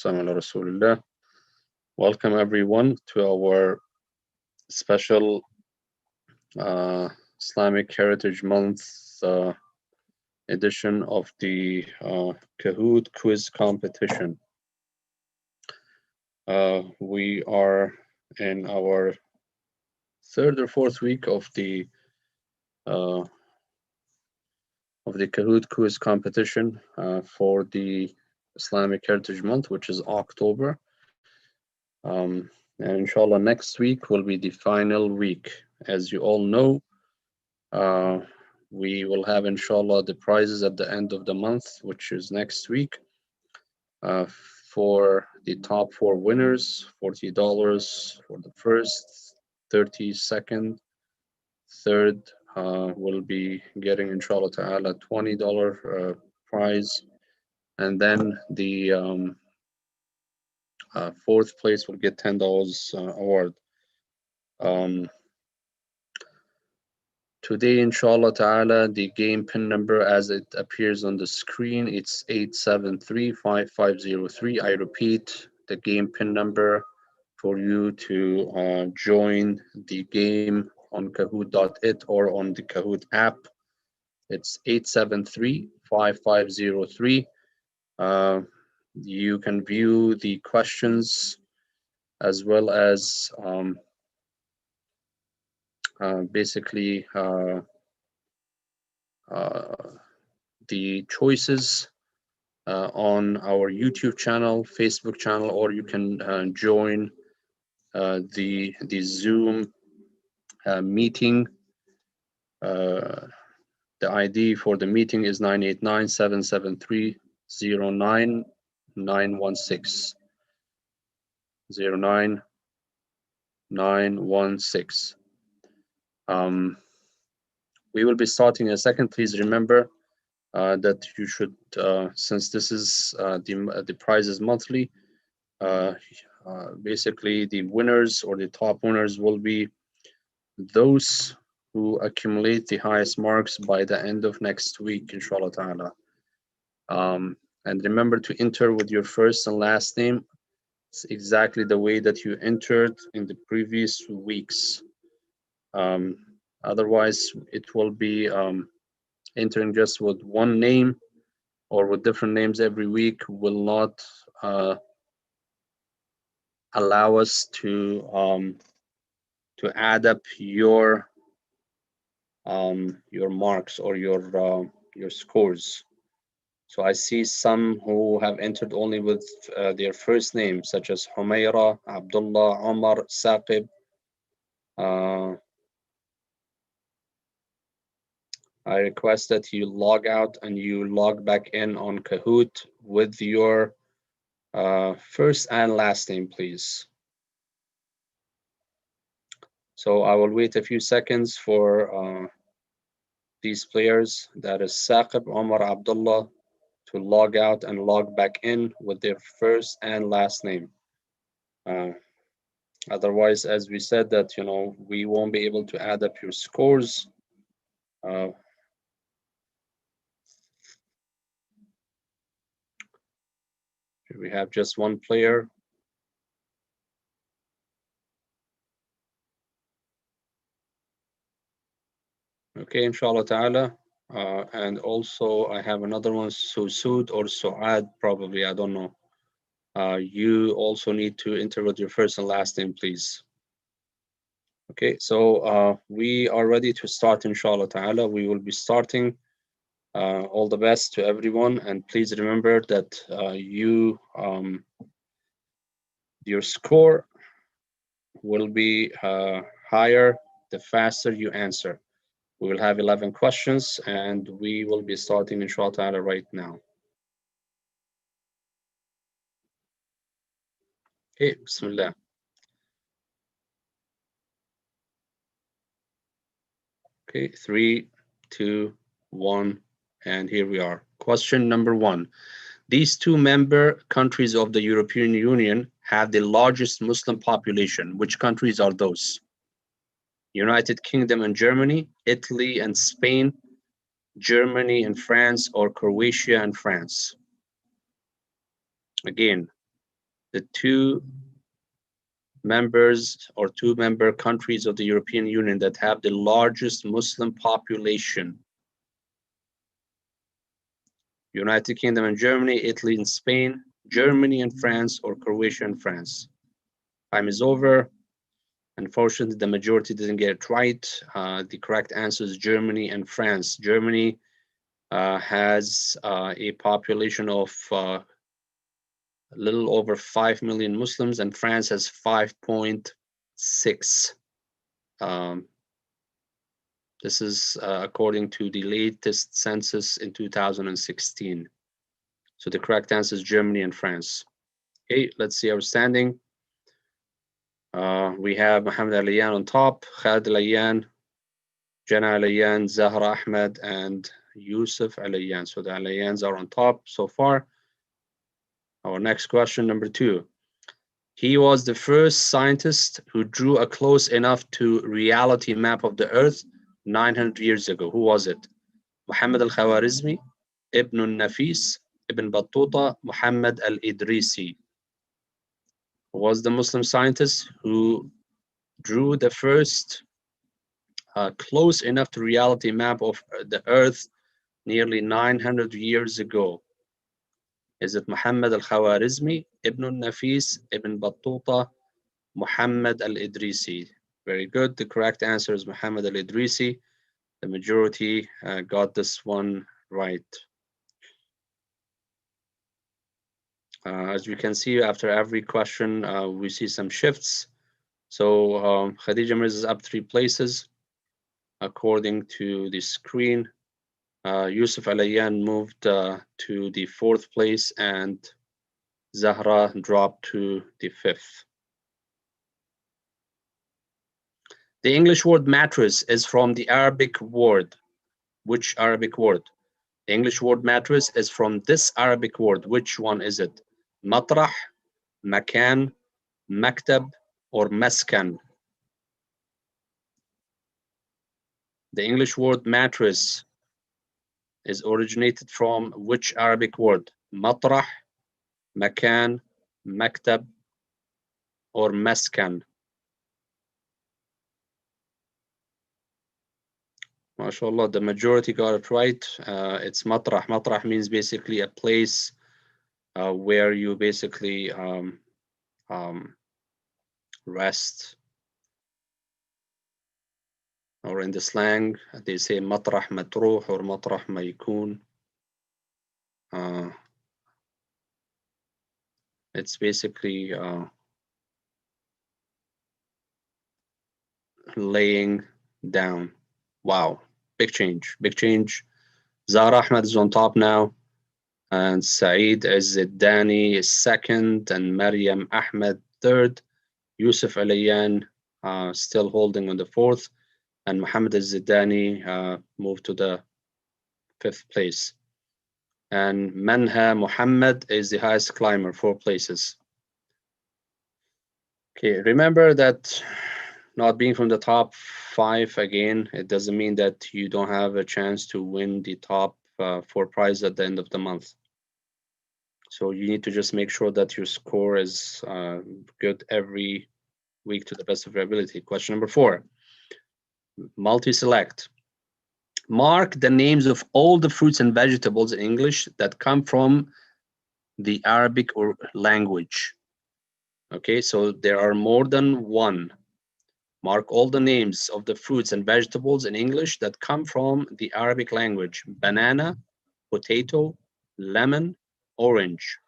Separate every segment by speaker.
Speaker 1: ala Rasulillah. Welcome everyone to our special Islamic Heritage Month edition of the Kahoot quiz competition. We are in our third or fourth week of the Kahoot quiz competition for the Islamic Heritage Month, which is October. And inshallah, next week will be the final week. As you all know, we will have inshallah the prizes at the end of the month, which is next week. For the top 4 winners, $40 for the first, 30 second, third will be getting inshallah ta'ala $20 prize, and then the fourth place will get $10 award. Today, inshallah ta'ala, the game pin number as it appears on the screen, it's 8735503. I repeat, the game pin number for you to join the game on kahoot.it or on the Kahoot app. It's 8735503. You can view the questions as well as basically the choices on our YouTube channel, Facebook channel, or you can join the Zoom meeting. The ID for the meeting is 989-773-09916. 09916. We will be starting in a second. Please remember that you should, since this is the prize is monthly, basically the winners or the top winners will be those who accumulate the highest marks by the end of next week, inshallah ta'ala. And remember to enter with your first and last name. It's exactly the way that you entered in the previous weeks. Otherwise, it will be entering just with one name or with different names every week will not allow us to add up your marks or your scores. So I see some who have entered only with their first name, such as Humaira, Abdullah, Omar, Saqib. I request that you log out and you log back in on Kahoot with your first and last name, please. So I will wait a few seconds for these players, that is Saqib, Omar, Abdullah, to log out and log back in with their first and last name. Otherwise, as we said, that we won't be able to add up your scores. We have just one player. Okay, inshallah ta'ala. And also I have another one, Susud or Suad, probably, I don't know. You also need to enter with your first and last name, please. Okay, so we are ready to start, inshallah ta'ala. We will be starting. All the best to everyone, and please remember that your score will be higher the faster you answer. We will have 11 questions, and we will be starting inshallah ta'ala right now. Okay, bismillah. Okay, 3, 2, 1, and here we are. Question number 1. These 2 member countries of the European Union have the largest Muslim population. Which countries are those? United Kingdom and Germany, Italy and Spain, Germany and France, or Croatia and France? Again, the two member countries of the European Union that have the largest Muslim population? United Kingdom and Germany, Italy and Spain, Germany and France, or Croatia and France? Time is over. Unfortunately, the majority didn't get it right. The correct answer is Germany and France. Germany has a population of a little over 5 million Muslims, and France has 5.6. This is according to the latest census in 2016. So the correct answer is Germany and France. Okay, let's see our standing. We have Mohammed Al-Ayyan on top, Khalid Al-Ayyan, Jana Al-Ayyan, Zahra Ahmed, and Yusuf Al-Ayyan. So the Al-Ayyans are on top so far. Our next question, number 2. He was the first scientist who drew a close enough to reality map of the Earth 900 years ago. Who was it? Muhammad al-Khawarizmi, Ibn al-Nafis, Ibn Battuta, Muhammad al-Idrisi. Who was the Muslim scientist who drew the first close enough to reality map of the Earth nearly 900 years ago? Is it Muhammad al-Khawarizmi, Ibn al-Nafis, Ibn Battuta, Muhammad al-Idrisi? Very good. The correct answer is Muhammad al-Idrisi. The majority got this one right. As you can see, after every question, we see some shifts. So Khadija Mirza is up 3 places according to the screen. Yusuf Al-Ayyan moved to the 4th place, and Zahra dropped to the 5th. The English word mattress is from the Arabic word. Which Arabic word? The English word mattress is from this Arabic word. Which one is it? Matrah, Makan, Maktab, or Maskan? The English word mattress is originated from which Arabic word? Matrah, Makan, Maktab, or Maskan? MashaAllah, the majority got it right. It's Matrah. Matrah means basically a place where you basically rest. Or in the slang, they say Matrah Matruh or Matrah Maykun. It's basically laying down. Wow, big change, big change. Zahra Ahmed is on top now, and Saeed Izzeddani is 2nd, and Maryam Ahmed 3rd. Yusuf Al-Ayyan still holding on the 4th, and Muhammad Izzeddani moved to the 5th place. And Manha Muhammad is the highest climber, 4 places. Okay, remember that not being from the top 5 again, it doesn't mean that you don't have a chance to win the top 4 prize at the end of the month. So you need to just make sure that your score is good every week to the best of your ability. Question number 4, multi-select. Mark the names of all the fruits and vegetables in English that come from the Arabic or language. Okay, so there are more than one. Mark all the names of the fruits and vegetables in English that come from the Arabic language. Banana, potato, lemon, orange.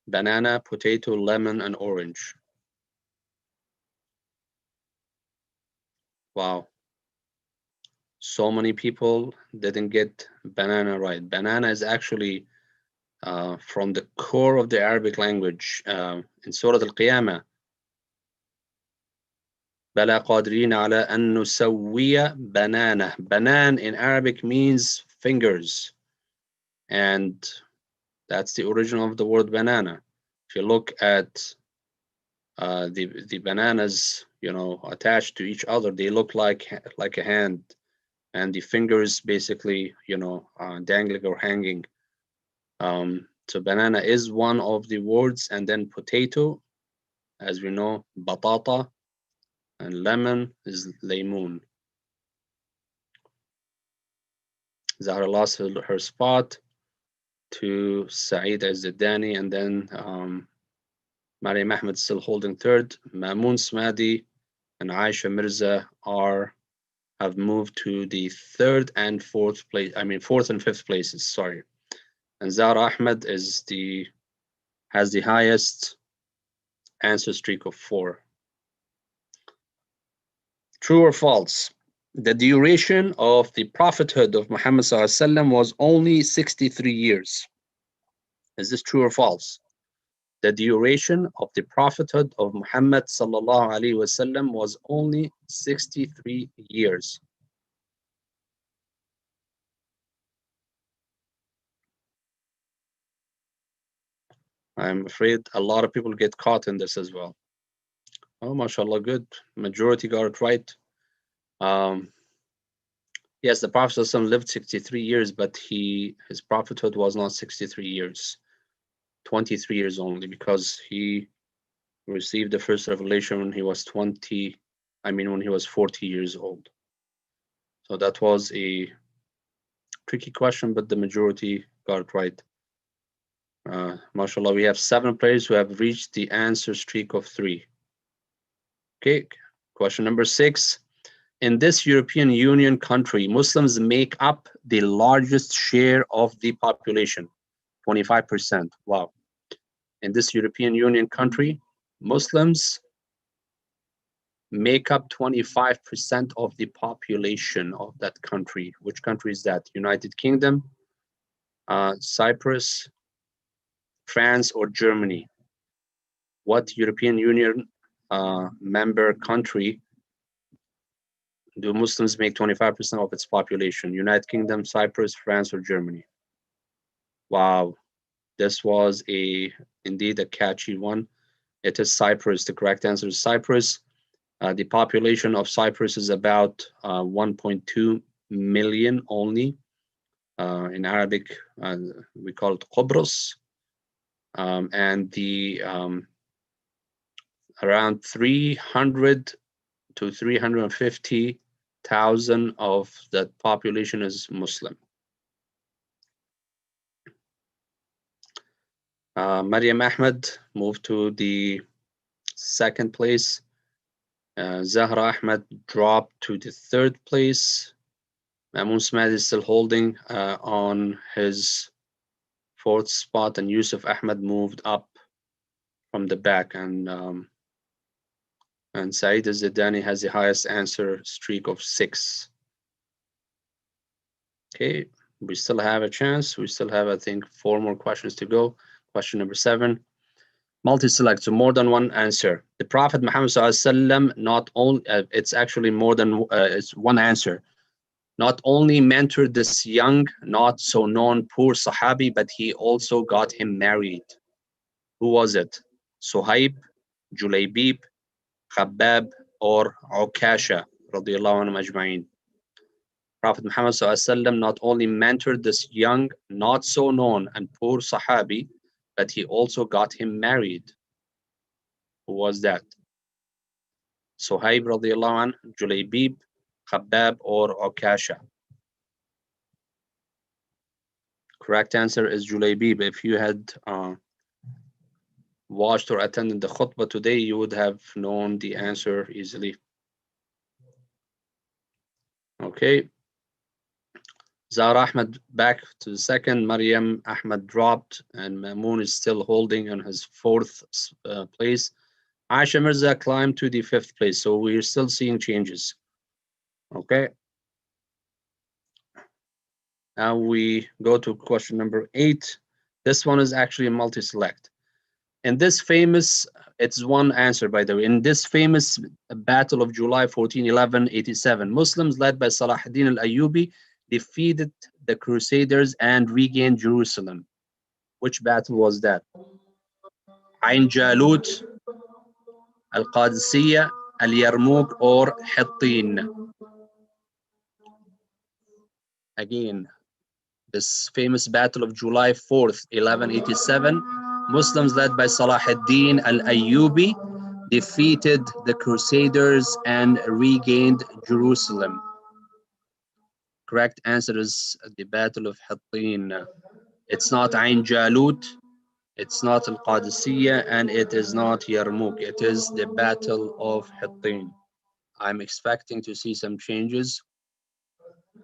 Speaker 1: Banana, potato, lemon, and orange. Wow. So many people didn't get banana right. Banana is actually from the core of the Arabic language. In Surah Al-Qiyamah, بَلَا قَادِرِينَ عَلَى أَن نُسَوِّيَ بَنَانَهُ. Banan in Arabic means fingers. And that's the origin of the word banana. If you look at the bananas, you know, attached to each other, they look like a hand, and the fingers basically, you know, dangling or hanging. So banana is one of the words, and then potato, as we know, batata, and lemon is laymoon. Zahra lost her spot to Saeed Az-Zidani, and then Mariam Ahmed still holding third. Mamoon Smadi and Aisha Mirza have moved to the third and fourth place. I mean, fourth and fifth places. Sorry, and Zahra Ahmed has the highest answer streak of 4. True or false? The duration of the prophethood of Muhammad ﷺ was only 63 years. Is this true or false? The duration of the prophethood of Muhammad ﷺ was only 63 years. I'm afraid a lot of people get caught in this as well. Oh, mashallah, good. Majority got it right. Yes, the Prophet ﷺ lived 63 years, but his prophethood was not 63 years, 23 years only, because he received the first revelation when he was 40 years old. So that was a tricky question, but the majority got it right. MashaAllah, we have 7 players who have reached the answer streak of 3. Okay, question number 6. In this European Union country, Muslims make up the largest share of the population, 25%. Wow. In this European Union country, Muslims make up 25% of the population of that country. Which country is that? United Kingdom, Cyprus, France, or Germany? What European Union member country do Muslims make 25% of its population? United Kingdom, Cyprus, France, or Germany? Wow, this was indeed a catchy one. It is Cyprus. The correct answer is Cyprus. The population of Cyprus is about 1.2 million only. In Arabic, we call it Qobros. And the around 300 to 350,000 of that population is Muslim. Mariam Ahmed moved to the second place. Zahra Ahmed dropped to the third place. Mamoon Smad is still holding on his fourth spot, and Yusuf Ahmed moved up from the back, and Saeed Az-Zidani has the highest answer streak of 6. Okay, we still have a chance. We still have, I think, 4 more questions to go. Question number 7. Multi-select, so more than one answer. The Prophet Muhammad ﷺ not only, it's actually more than, it's one answer. Not only mentored this young, not so known poor Sahabi, but he also got him married. Who was it? Suhaib, Julaybib, Khabbab, or Ukasha, radiyallahu anhum ajma'in. Prophet Muhammad ﷺ not only mentored this young, not so known and poor Sahabi, but he also got him married. Who was that? Suhaib radiyallahu anh, Julaybib, Khabbab, or Ukasha? Correct answer is Julaybib. If you had watched or attended the khutbah today, you would have known the answer easily. Okay. Zahra Ahmed back to the second. Mariam Ahmed dropped, and Mamoon is still holding on his fourth place. Aisha Mirza climbed to the 5th place, so we're still seeing changes. Okay. Now we go to question number 8. This one is actually a multi-select. In this famous, it's one answer by the way, in this famous Battle of July 14/11/87, Muslims led by Salahuddin al-Ayyubi defeated the Crusaders and regained Jerusalem. Which battle was that? Ain Jalut, Al-Qadisiyya, Al-Yarmouk, or Hittin? Again, this famous battle of July 4th, 1187, Muslims led by Salah ad-Din al-Ayyubi defeated the Crusaders and regained Jerusalem. Correct answer is the Battle of Hittin. It's not Ain Jalut, it's not Al-Qadisiyya, and it is not Yarmouk. It is the Battle of Hittin. I'm expecting to see some changes.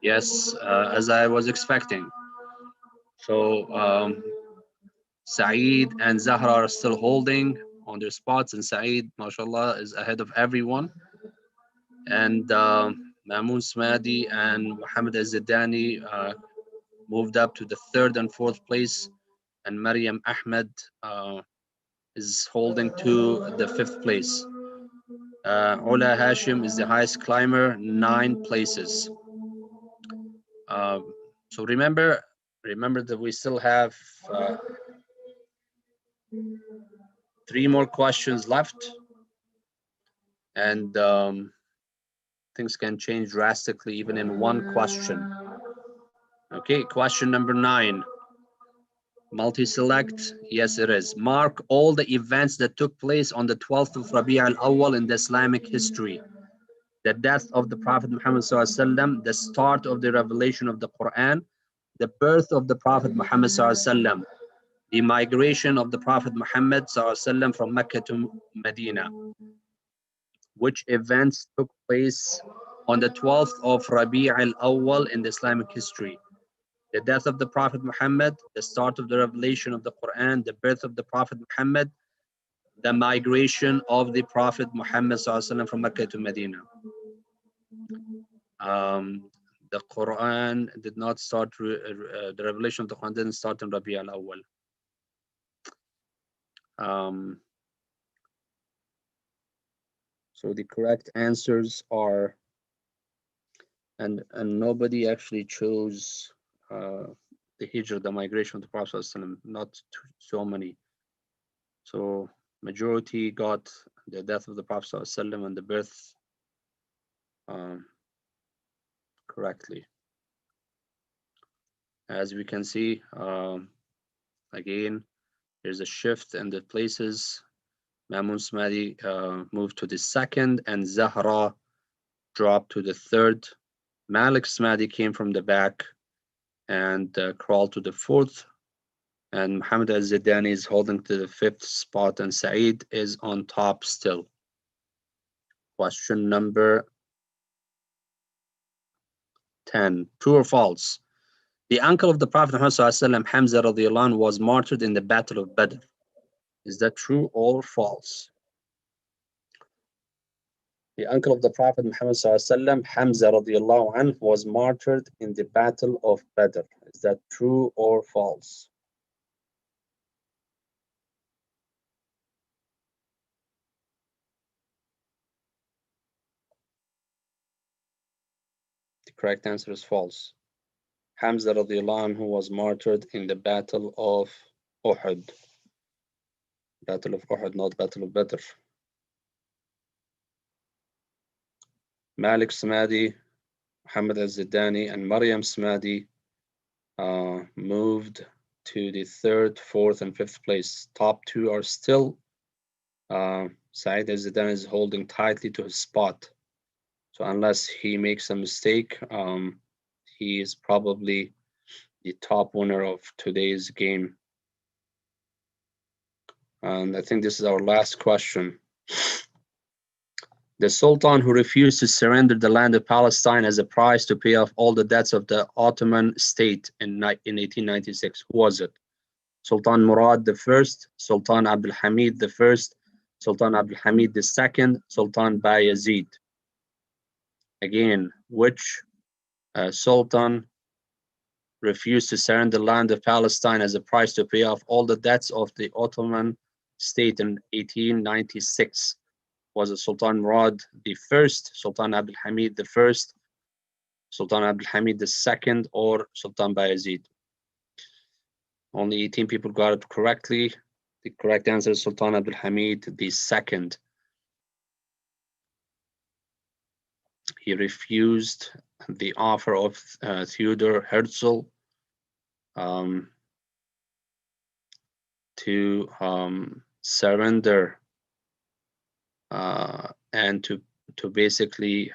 Speaker 1: Yes, as I was expecting. So Saeed and Zahra are still holding on their spots, and Saeed, mashallah, is ahead of everyone. And Mamoon Smadi and Mohammad Az-Zidani moved up to the 3rd and 4th place, and Maryam Ahmed is holding to the 5th place. Ola Hashim is the highest climber, 9 places. So remember that we still have 3 more questions left, and things can change drastically even in one question. Okay, question number 9. Multi-select, yes it is. Mark all the events that took place on the 12th of Rabi Al-Awwal in the Islamic history. The death of the Prophet Mohammed ﷺ, the start of the revelation of the Quran, the birth of the Prophet Muhammad ﷺ, the migration of the Prophet Muhammad ﷺ from Mecca to Medina. Which events took place on the 12th of Rabi al-Awwal in the Islamic history? The death of the Prophet Muhammad, the start of the revelation of the Quran, the birth of the Prophet Muhammad, the migration of the Prophet Muhammad ﷺ from Mecca to Medina. The Quran did not start, the revelation of the Quran didn't start in Rabi al-Awwal. So the correct answers are, and nobody actually chose the Hijrah, the migration of the Prophet ﷺ, not so many. So majority got the death of the Prophet ﷺ and the birth correctly. As we can see, again, there's a shift in the places. Mamoon Smadi moved to the 2nd, and Zahra dropped to the 3rd. Malik Smadi came from the back and crawled to the 4th. And Mohammad Az-Zidani is holding to the 5th spot, and Saeed is on top still. Question number 10. True or false? The uncle of the Prophet Muhammad ﷺ, Hamza radiallahu anhu, was martyred in the Battle of Badr. Is that true or false? The uncle of the Prophet Muhammad ﷺ, Hamza radiallahu anhu, was martyred in the Battle of Badr. Is that true or false? The correct answer is false. Hamza radiallahu anhu was martyred in the Battle of Uhud. Battle of Uhud, not Battle of Badr. Malik Smadi, Mohammad Az-Zidani, and Maryam Smadi moved to the 3rd, 4th, and 5th place. Top 2 are still. Saeed Az-Zidani is holding tightly to his spot. So unless he makes a mistake, he is probably the top winner of today's game. And I think this is our last question. The Sultan who refused to surrender the land of Palestine as a price to pay off all the debts of the Ottoman state in 1896, who was it? Sultan Murad I, Sultan Abdul Hamid I, Sultan Abdul Hamid II, Sultan Bayezid. Again, which Sultan refused to surrender the land of Palestine as a price to pay off all the debts of the Ottoman state in 1896? Was it Sultan Murad I, Sultan Abdul Hamid I, Sultan Abdul Hamid II, or Sultan Bayezid? Only 18 people got it correctly. The correct answer is Sultan Abdul Hamid II. He refused the offer of Theodor Herzl to surrender and to basically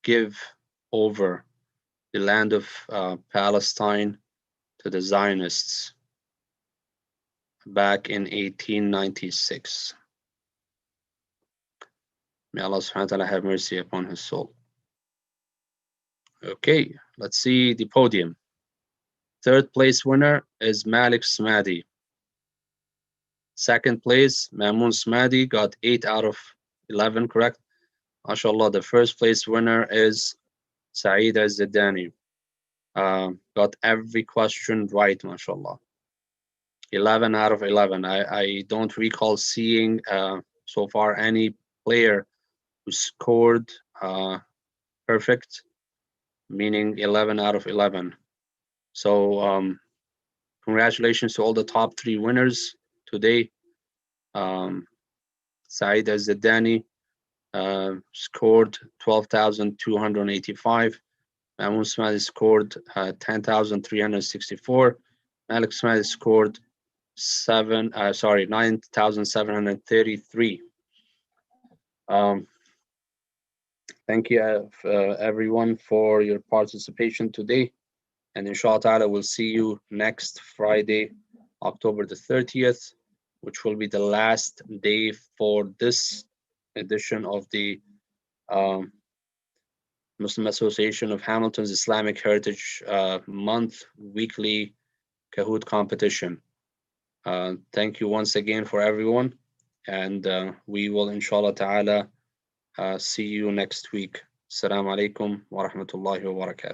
Speaker 1: give over the land of Palestine to the Zionists back in 1896. May Allah subhanahu wa ta'ala have mercy upon his soul. Okay, let's see the podium. Third place winner is Malik Smadi. Second place, Mamoon Smadi, got 8 out of 11 correct. MashaAllah, the first place winner is Saeed Az-Zidani. Got every question right, MashaAllah. 11 out of 11. I don't recall seeing so far any player who scored perfect, meaning 11 out of 11. So congratulations to all the top 3 winners today. Saeed Az-Zidani scored 12,285. Mamoon Smadi scored 10,364. Malik Smadi scored 9,733. Thank you everyone for your participation today, and inshallah ta'ala we'll see you next Friday, October the 30th, which will be the last day for this edition of the Muslim Association of Hamilton's Islamic Heritage month weekly Kahoot competition. Thank you once again for everyone, and we will inshallah ta'ala see you next week. Assalamu alaikum wa rahmatullahi wa barakatuh.